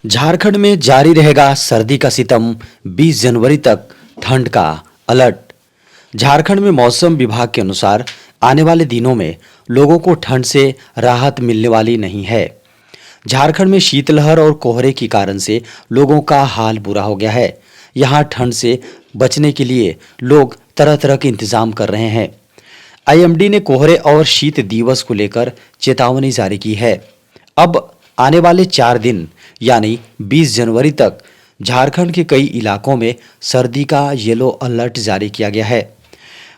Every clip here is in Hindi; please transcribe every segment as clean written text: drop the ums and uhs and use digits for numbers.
झारखंड में जारी रहेगा सर्दी का सितम। 20 जनवरी तक ठंड का अलर्ट। झारखंड में मौसम विभाग के अनुसार आने वाले दिनों में लोगों को ठंड से राहत मिलने वाली नहीं है। झारखंड में शीतलहर और कोहरे के कारण से लोगों का हाल बुरा हो गया है। यहाँ ठंड से बचने के लिए लोग तरह तरह के इंतजाम कर रहे हैं। आईएमडी ने कोहरे और शीत दिवस को लेकर चेतावनी जारी की है। अब आने वाले 4 दिन यानी 20 जनवरी तक झारखंड के कई इलाकों में सर्दी का येलो अलर्ट जारी किया गया है।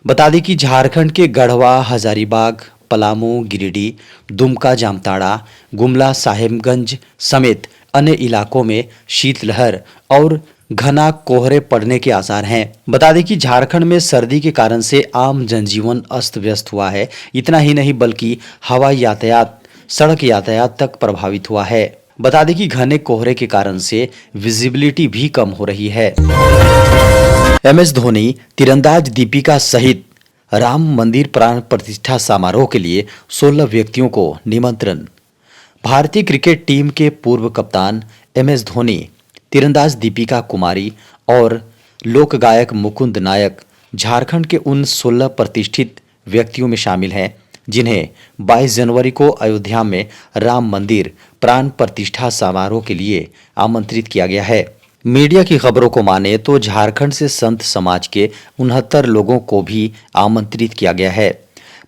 बता दें कि झारखंड के गढ़वा, हजारीबाग, पलामू, गिरिडीह, दुमका, जामताड़ा, गुमला, साहेबगंज समेत अन्य इलाकों में शीतलहर और घना कोहरे पड़ने के आसार हैं। बता दें कि झारखंड में सर्दी के कारण से आम जनजीवन अस्त व्यस्त हुआ है। इतना ही नहीं बल्कि हवाई यातायात, सड़क यातायात तक प्रभावित हुआ है। बता दें कि घने कोहरे के कारण से विजिबिलिटी भी कम हो रही है। एमएस धोनी, तीरंदाज दीपिका सहित राम मंदिर प्राण प्रतिष्ठा समारोह के लिए 16 व्यक्तियों को निमंत्रण। भारतीय क्रिकेट टीम के पूर्व कप्तान एमएस धोनी, तीरंदाज दीपिका कुमारी और लोक गायक मुकुंद नायक झारखंड के उन 16 प्रतिष्ठित व्यक्तियों में शामिल हैं जिन्हें 22 जनवरी को अयोध्या में राम मंदिर प्राण प्रतिष्ठा समारोह के लिए आमंत्रित किया गया है। मीडिया की खबरों को माने तो झारखंड से संत समाज के 69 लोगों को भी आमंत्रित किया गया है।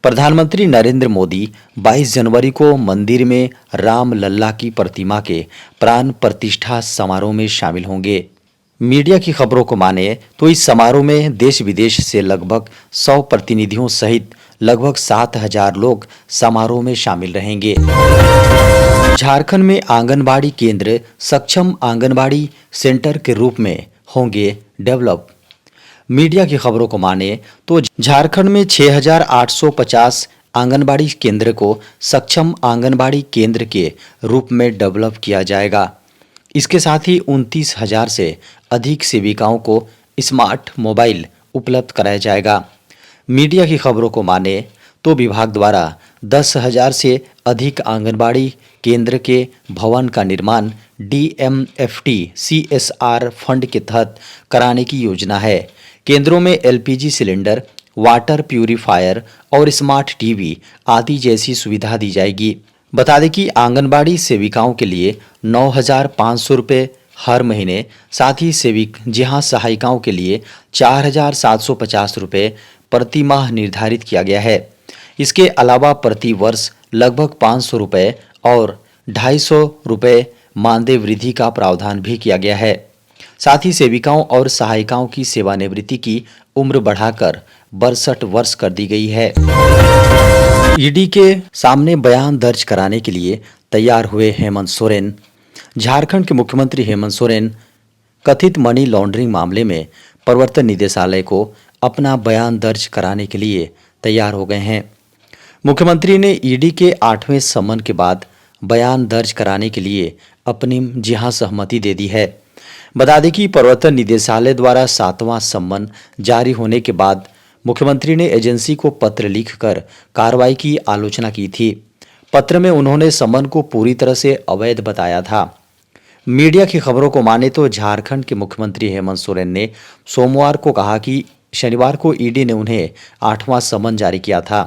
प्रधानमंत्री नरेंद्र मोदी 22 जनवरी को मंदिर में राम लल्ला की प्रतिमा के प्राण प्रतिष्ठा समारोह में शामिल होंगे। मीडिया की खबरों को माने तो इस समारोह में देश विदेश से लगभग 100 प्रतिनिधियों सहित लगभग 7,000 लोग समारोह में शामिल रहेंगे। झारखंड में आंगनबाड़ी केंद्र सक्षम आंगनबाड़ी सेंटर के रूप में होंगे डेवलप। मीडिया की खबरों को माने तो झारखंड में 6,850 आंगनबाड़ी केंद्र को सक्षम आंगनबाड़ी केंद्र के रूप में डेवलप किया जाएगा। इसके साथ ही 29,000 से अधिक सेविकाओं को स्मार्ट मोबाइल उपलब्ध कराया जाएगा। मीडिया की खबरों को माने तो विभाग द्वारा 10,000 से अधिक आंगनबाड़ी केंद्र के भवन का निर्माण DMFT CSR फंड के तहत कराने की योजना है। केंद्रों में LPG सिलेंडर, वाटर प्यूरिफायर और स्मार्ट टीवी आदि जैसी सुविधा दी जाएगी। बता दें कि आंगनबाड़ी सेविकाओं के लिए 9,500 रुपये हर महीने, साथ ही सहायिकाओं के लिए 4,750 रुपये प्रति माह निर्धारित किया गया है। इसके अलावा प्रति वर्ष लगभग 500 रुपये और 250 रुपये मानदेय वृद्धि का प्रावधान भी किया गया है। साथ ही सेविकाओं और सहायिकाओं की सेवानिवृत्ति की उम्र बढ़ाकर 62 वर्ष कर दी गई है। ईडी के सामने बयान दर्ज कराने के लिए तैयार हुए हेमंत सोरेन। झारखंड के मुख्यमंत्री हेमंत सोरेन कथित मनी लॉन्ड्रिंग मामले में प्रवर्तन निदेशालय को अपना बयान दर्ज कराने के लिए तैयार हो गए हैं। मुख्यमंत्री ने ईडी के 8वें समन के बाद बयान दर्ज कराने के लिए अपनी सहमति दे दी है। बता दें कि प्रवर्तन निदेशालय द्वारा 7वां समन जारी होने के बाद मुख्यमंत्री ने एजेंसी को पत्र लिखकर कार्रवाई की आलोचना की थी। पत्र में उन्होंने समन को पूरी तरह से अवैध बताया था। मीडिया की खबरों को माने तो झारखंड के मुख्यमंत्री हेमंत सोरेन ने सोमवार को कहा कि शनिवार को ईडी ने उन्हें 8वां समन जारी किया था।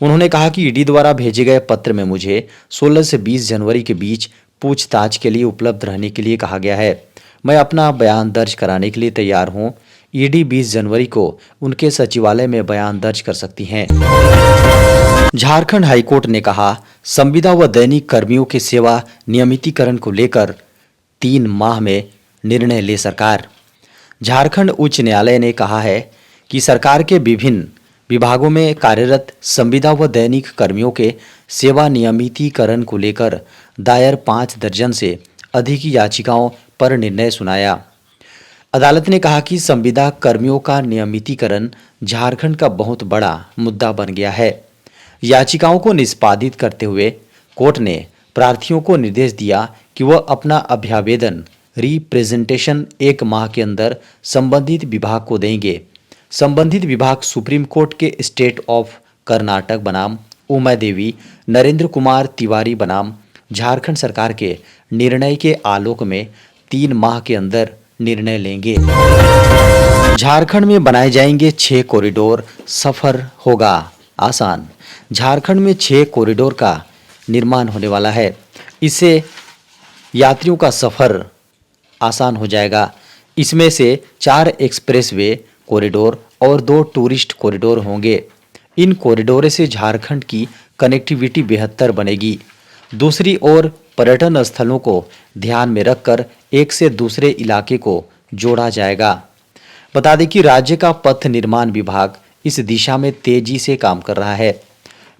उन्होंने कहा कि ईडी द्वारा भेजे गए पत्र में मुझे 16 से 20 जनवरी के बीच पूछताछ के लिए उपलब्ध रहने के लिए कहा गया है। मैं अपना बयान दर्ज कराने के लिए तैयार हूं। ईडी 20 जनवरी को उनके सचिवालय में बयान दर्ज कर सकती हैं। झारखंड हाईकोर्ट ने कहा, संविदा व दैनिक कर्मियों के सेवा नियमितीकरण को लेकर 3 माह में निर्णय ले सरकार। झारखंड उच्च न्यायालय ने कहा है कि सरकार के विभिन्न विभागों में कार्यरत संविदा व दैनिक कर्मियों के सेवा नियमितीकरण को लेकर दायर 5 दर्जन से अधिक याचिकाओं पर निर्णय सुनाया। अदालत ने कहा कि संविदा कर्मियों का नियमितीकरण झारखंड का बहुत बड़ा मुद्दा बन गया है। याचिकाओं को निष्पादित करते हुए कोर्ट ने प्रार्थियों को निर्देश दिया कि वह अपना अभ्यावेदन रिप्रेजेंटेशन 1 माह के अंदर संबंधित विभाग को देंगे। संबंधित विभाग सुप्रीम कोर्ट के स्टेट ऑफ कर्नाटक बनाम उमा देवी, नरेंद्र कुमार तिवारी बनाम झारखंड सरकार के निर्णय के आलोक में 3 माह के अंदर निर्णय लेंगे। झारखंड में बनाए जाएंगे 6 कॉरिडोर, सफर होगा आसान। झारखंड में 6 कॉरिडोर का निर्माण होने वाला है। इससे यात्रियों का सफर आसान हो जाएगा। इसमें से 4 एक्सप्रेसवे कॉरिडोर और 2 टूरिस्ट कॉरिडोर होंगे। इन कॉरिडोर से झारखंड की कनेक्टिविटी बेहतर बनेगी। दूसरी ओर पर्यटन स्थलों को ध्यान में रखकर एक से दूसरे इलाके को जोड़ा जाएगा। बता दें कि राज्य का पथ निर्माण विभाग इस दिशा में तेजी से काम कर रहा है।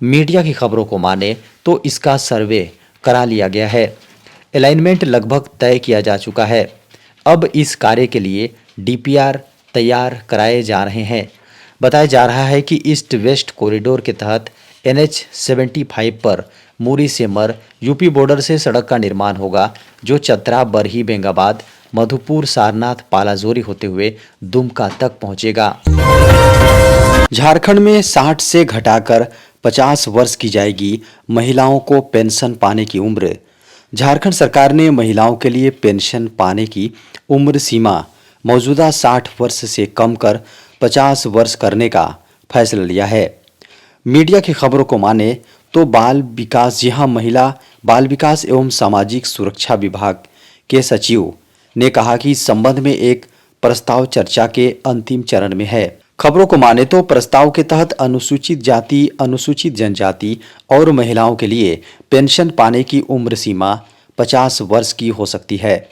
मीडिया की खबरों को माने तो इसका सर्वे करा लिया गया है। अलाइनमेंट लगभग तय किया जा चुका है। अब इस कार्य के लिए डीपीआर तैयार कराए जा रहे हैं। बताया जा रहा है कि ईस्ट वेस्ट कॉरिडोर के तहत NH 75 पर मुरी सेमर यूपी बॉर्डर से सड़क का निर्माण होगा, जो चतरा, बरही, बेंगाबाद, मधुपुर, सारनाथ, पालाजोरी होते हुए दुमका तक पहुंचेगा। झारखंड में 60 से घटाकर 50 वर्ष की जाएगी महिलाओं को पेंशन पाने की उम्र। झारखंड सरकार ने महिलाओं के लिए पेंशन पाने की उम्र सीमा मौजूदा 60 वर्ष से कम कर 50 वर्ष करने का फैसला लिया है। मीडिया की खबरों को माने तो महिला बाल विकास एवं सामाजिक सुरक्षा विभाग के सचिव ने कहा कि इस संबंध में एक प्रस्ताव चर्चा के अंतिम चरण में है। खबरों को माने तो प्रस्ताव के तहत अनुसूचित जाति, अनुसूचित जनजाति और महिलाओं के लिए पेंशन पाने की उम्र सीमा 50 वर्ष की हो सकती है।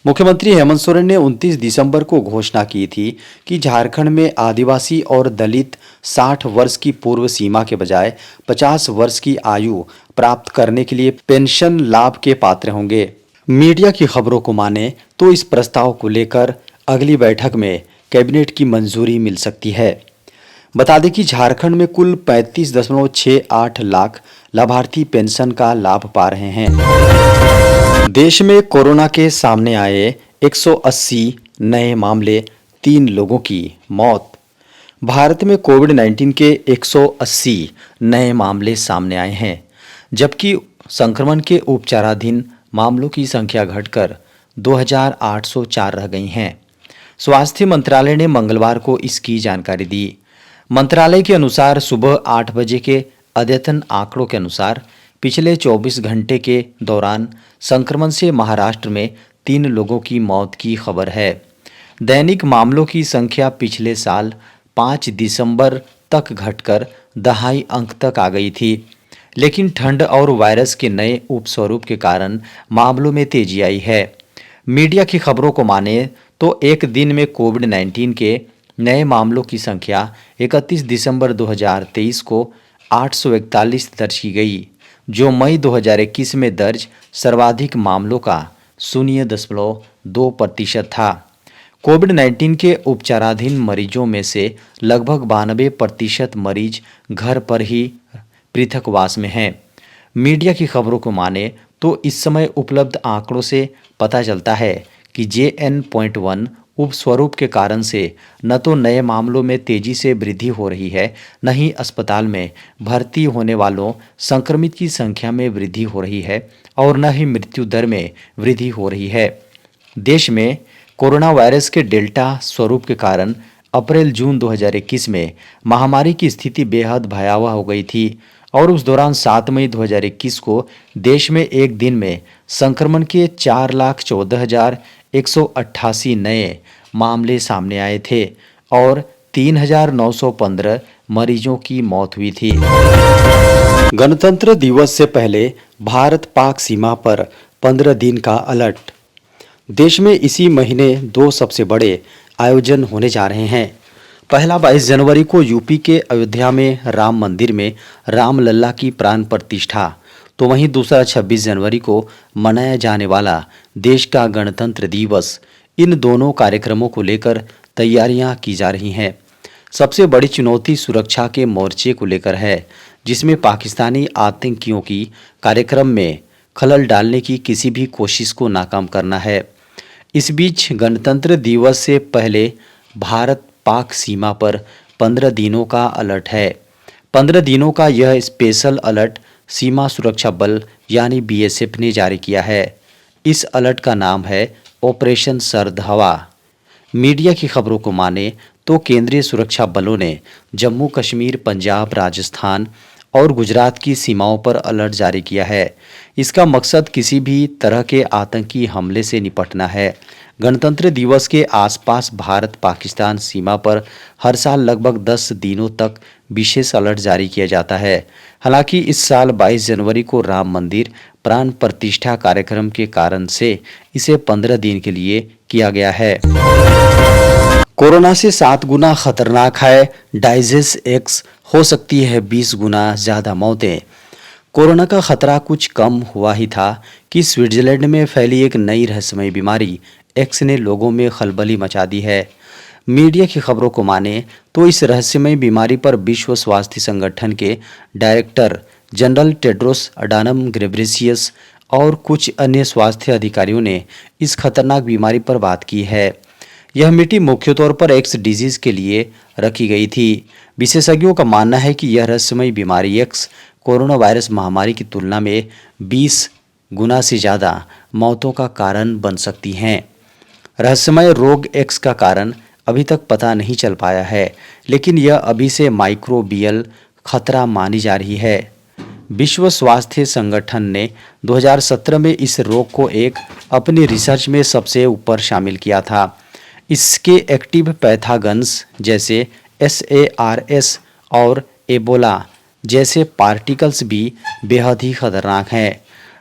मुख्यमंत्री हेमंत सोरेन ने 29 दिसंबर को घोषणा की थी कि झारखंड में आदिवासी और दलित 60 वर्ष की पूर्व सीमा के बजाय 50 वर्ष की आयु प्राप्त करने के लिए पेंशन लाभ के पात्र होंगे। मीडिया की खबरों को माने तो इस प्रस्ताव को लेकर अगली बैठक में कैबिनेट की मंजूरी मिल सकती है। बता दें कि झारखंड में कुल 35.68 लाख लाभार्थी पेंशन का लाभ पा रहे हैं। देश में कोरोना के सामने आए 180 नए मामले, 3 लोगों की मौत। भारत में कोविड-19 के 180 नए मामले सामने आए हैं, जबकि संक्रमण के उपचाराधीन मामलों की संख्या घटकर 2804 रह गई हैं। स्वास्थ्य मंत्रालय ने मंगलवार को इसकी जानकारी दी। मंत्रालय के अनुसार सुबह 8 बजे के अद्यतन आंकड़ों के अनुसार पिछले 24 घंटे के दौरान संक्रमण से महाराष्ट्र में 3 लोगों की मौत की खबर है। दैनिक मामलों की संख्या पिछले साल 5 दिसंबर तक घटकर 2.5 अंक तक आ गई थी, लेकिन ठंड और वायरस के नए उपस्वरूप के कारण मामलों में तेजी आई है। मीडिया की खबरों को माने तो एक दिन में कोविड-19 के नए मामलों की संख्या 31 दिसंबर 2023 को 841 दर्ज की गई, जो मई 2021 में दर्ज सर्वाधिक मामलों का 0.2% था। कोविड-19 के उपचाराधीन मरीजों में से लगभग 92% मरीज घर पर ही पृथकवास में हैं। मीडिया की खबरों को माने तो इस समय उपलब्ध आंकड़ों से पता चलता है कि JN.1 उपस्वरूप के कारण से न तो नए मामलों में तेजी से वृद्धि हो रही है, न ही अस्पताल में भर्ती होने वालों संक्रमित की संख्या में वृद्धि हो रही है और न ही मृत्यु दर में वृद्धि हो रही है। देश में कोरोना वायरस के डेल्टा स्वरूप के कारण अप्रैल-जून 2021 में महामारी की स्थिति बेहद भयावह हो गई थी और उस दौरान 7 मई 2021 को देश में एक दिन में संक्रमण के 4,14,188 नए मामले सामने आए थे और 3,915 मरीजों की मौत हुई थी। गणतंत्र दिवस से पहले भारत पाक सीमा पर 15 दिन का अलर्ट। देश में इसी महीने 2 सबसे बड़े आयोजन होने जा रहे हैं। पहला 22 जनवरी को यूपी के अयोध्या में राम मंदिर में रामलला की प्राण प्रतिष्ठा, तो वहीं दूसरा 26 जनवरी को मनाया जाने वाला देश का गणतंत्र दिवस। इन दोनों कार्यक्रमों को लेकर तैयारियां की जा रही हैं। सबसे बड़ी चुनौती सुरक्षा के मोर्चे को लेकर है, जिसमें पाकिस्तानी आतंकियों की कार्यक्रम में खलल डालने की किसी भी कोशिश को नाकाम करना है। इस बीच गणतंत्र दिवस से पहले भारत पाक सीमा पर 15 दिनों का अलर्ट है। 15 दिनों का यह स्पेशल अलर्ट सीमा सुरक्षा बल यानी बीएसएफ ने जारी किया है। इस अलर्ट का नाम है ऑपरेशन सर्द हवा। मीडिया की खबरों को माने तो केंद्रीय सुरक्षा बलों ने जम्मू कश्मीर, पंजाब, राजस्थान और गुजरात की सीमाओं पर अलर्ट जारी किया है। इसका मकसद किसी भी तरह के आतंकी हमले से निपटना है। गणतंत्र दिवस के आसपास भारत पाकिस्तान सीमा पर हर साल लगभग 10 दिनों तक विशेष अलर्ट जारी किया जाता है। हालांकि इस साल 22 जनवरी को राम मंदिर प्राण प्रतिष्ठा कार्यक्रम के कारण से इसे 15 दिन के लिए किया गया है। कोरोना से 7 गुना खतरनाक है डाइजेस एक्स, हो सकती है 20 गुना ज्यादा मौतें। कोरोना का खतरा कुछ कम हुआ ही था कि स्विट्जरलैंड में फैली एक नई रहस्यमयी बीमारी एक्स ने लोगों में खलबली मचा दी है। मीडिया की खबरों को माने तो इस रहस्यमयी बीमारी पर विश्व स्वास्थ्य संगठन के डायरेक्टर जनरल टेड्रोस अडानम घेब्रेयेसस और कुछ अन्य स्वास्थ्य अधिकारियों ने इस खतरनाक बीमारी पर बात की है। यह मिट्टी मुख्य तौर पर एक्स डिजीज के लिए रखी गई थी। विशेषज्ञों का मानना है कि यह रहस्यमयी बीमारी एक्स कोरोना वायरस महामारी की तुलना में 20 गुना से ज़्यादा मौतों का कारण बन सकती हैं। रहस्यमय रोग एक्स का कारण अभी तक पता नहीं चल पाया है, लेकिन यह अभी से माइक्रोबियल खतरा मानी जा रही है। विश्व स्वास्थ्य संगठन ने 2017 में इस रोग को अपनी रिसर्च में सबसे ऊपर शामिल किया था। इसके एक्टिव पैथागन्स जैसे SARS और एबोला जैसे पार्टिकल्स भी बेहद ही खतरनाक हैं।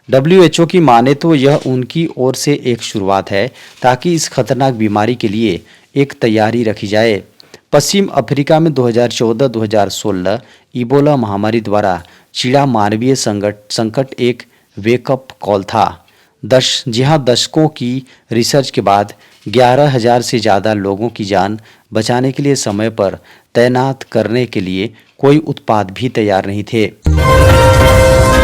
WHO की माने तो यह उनकी ओर से एक शुरुआत है ताकि इस खतरनाक बीमारी के लिए एक तैयारी रखी जाए। पश्चिम अफ्रीका में 2014-2016 इबोला महामारी द्वारा चिड़ा मानवीय संकट एक वेकअप कॉल था। जहां दशकों की रिसर्च के बाद 11,000 से ज़्यादा लोगों की जान बचाने के लिए समय पर तैनात करने के लिए कोई उत्पाद भी तैयार नहीं थे।